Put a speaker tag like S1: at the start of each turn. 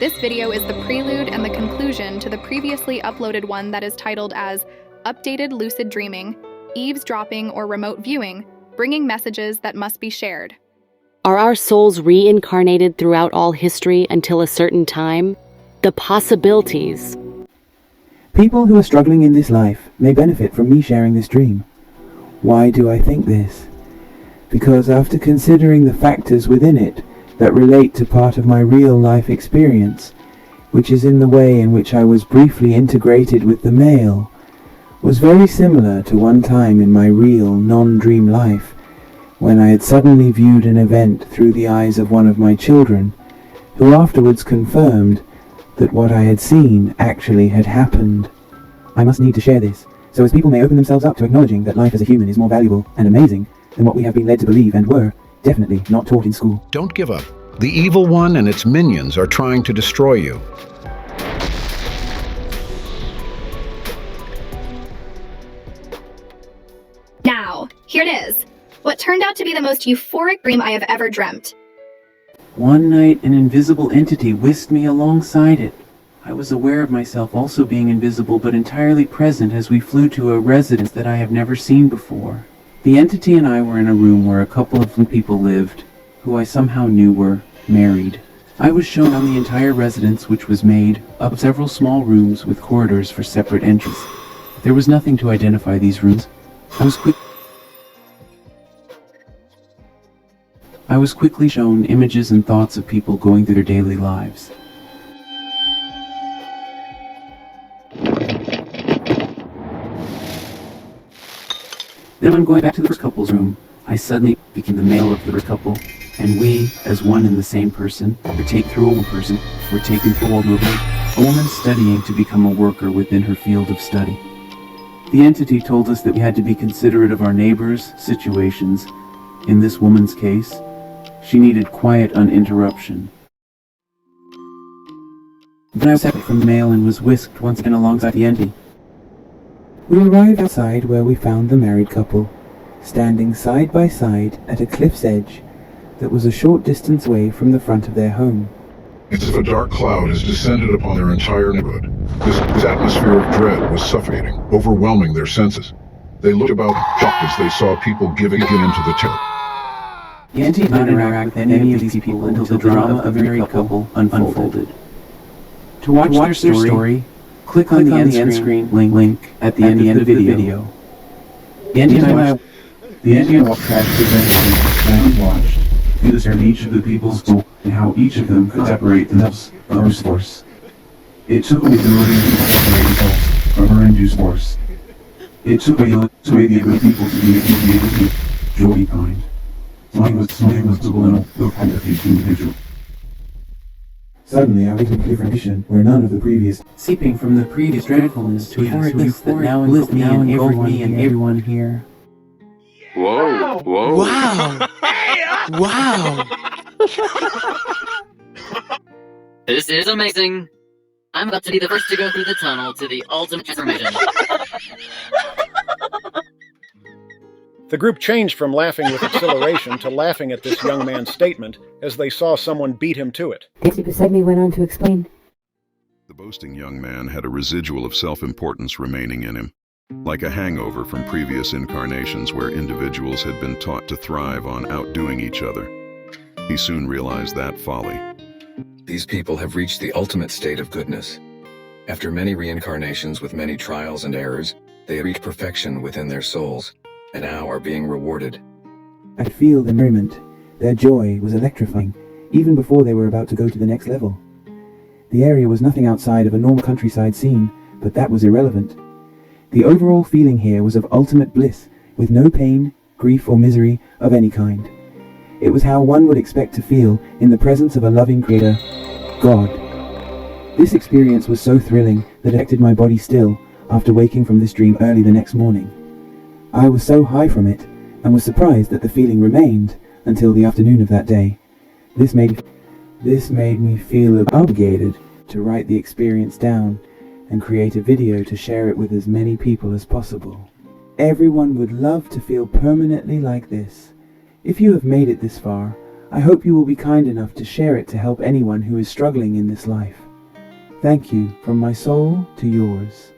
S1: This video is the prelude and the conclusion to the previously uploaded one that is titled as Updated Lucid Dreaming, Eaves Dropping or Remote Viewing, Bringing Messages That Must Be Shared.
S2: Are our souls reincarnated throughout all history until a certain time? The possibilities.
S3: People who are struggling in this life may benefit from me sharing this dream. Why do I think this? Because after considering the factors within it that relate to part of my real life experience, which is in the way in which I was briefly integrated with the male, was very similar to one time in my real non-dream life, when I had suddenly viewed an event through the eyes of one of my children, who afterwards confirmed that what I had seen actually had happened. I must need to share this, so as people may open themselves up to acknowledging that life as a human is more valuable and amazing than what we have been led to believe and were definitely not taught in school.
S4: Don't give up. The evil one and its minions are trying to destroy you.
S1: Now, here it is. What turned out to be the most euphoric dream I have ever dreamt.
S3: One night, an invisible entity whisked me alongside it. I was aware of myself also being invisible but entirely present as we flew to a residence that I have never seen before. The entity and I were in a room where a couple of people lived, who I somehow knew were married. I was shown on the entire residence, which was made up of several small rooms with corridors for separate entries. There was nothing to identify these rooms. I was quickly shown images and thoughts of people going through their daily lives. Then when going back to the first couple's room, I suddenly became the male of the first couple, and we, as one and the same person, were taken through a woman studying to become a worker within her field of study. The entity told us that we had to be considerate of our neighbors' situations. In this woman's case, she needed quiet uninterruption. Then I was separate from the male and was whisked once again alongside the entity. We arrived outside where we found the married couple, standing side by side at a cliff's edge that was a short distance away from the front of their home.
S4: It's as if a dark cloud has descended upon their entire neighborhood. This atmosphere of dread was suffocating, overwhelming their senses. They looked about, shocked as they saw people giving into the terror.
S3: The entity did not interact with any of these people until the drama of the married couple unfolded. To watch their story, click on the end screen link at the end of the video. The entity walked past the event and watched. We discerned each of the people's goals and how each of them could separate themselves from our force. It took away the ability to separate themselves from our induced force. It took away the ability of people to be able to joy kind. Something was subliminal, the kind of individual. Suddenly, I was in a different condition where none of the previous seeping from the previous dreadfulness to euphoric bliss that now engulfed me and everyone here.
S5: Whoa! Whoa!
S6: Wow! Wow!
S7: This is amazing. I'm about to be the first to go through the tunnel to the ultimate transformation.
S8: The group changed from laughing with exhilaration to laughing at this young man's statement as they saw someone beat him to it.
S9: The entity beside me went on to explain.
S4: The boasting young man had a residual of self-importance remaining in him, like a hangover from previous incarnations where individuals had been taught to thrive on outdoing each other. He soon realized that folly.
S5: These people have reached the ultimate state of goodness. After many reincarnations with many trials and errors, they have reached perfection within their souls, and now are being rewarded.
S3: I could feel their merriment. Their joy was electrifying, even before they were about to go to the next level. The area was nothing outside of a normal countryside scene, but that was irrelevant. The overall feeling here was of ultimate bliss, with no pain, grief, or misery of any kind. It was how one would expect to feel in the presence of a loving creator, God. This experience was so thrilling that it affected my body still after waking from this dream early the next morning. I was so high from it, and was surprised that the feeling remained until the afternoon of that day. This made me feel obligated to write the experience down and create a video to share it with as many people as possible. Everyone would love to feel permanently like this. If you have made it this far, I hope you will be kind enough to share it to help anyone who is struggling in this life. Thank you from my soul to yours.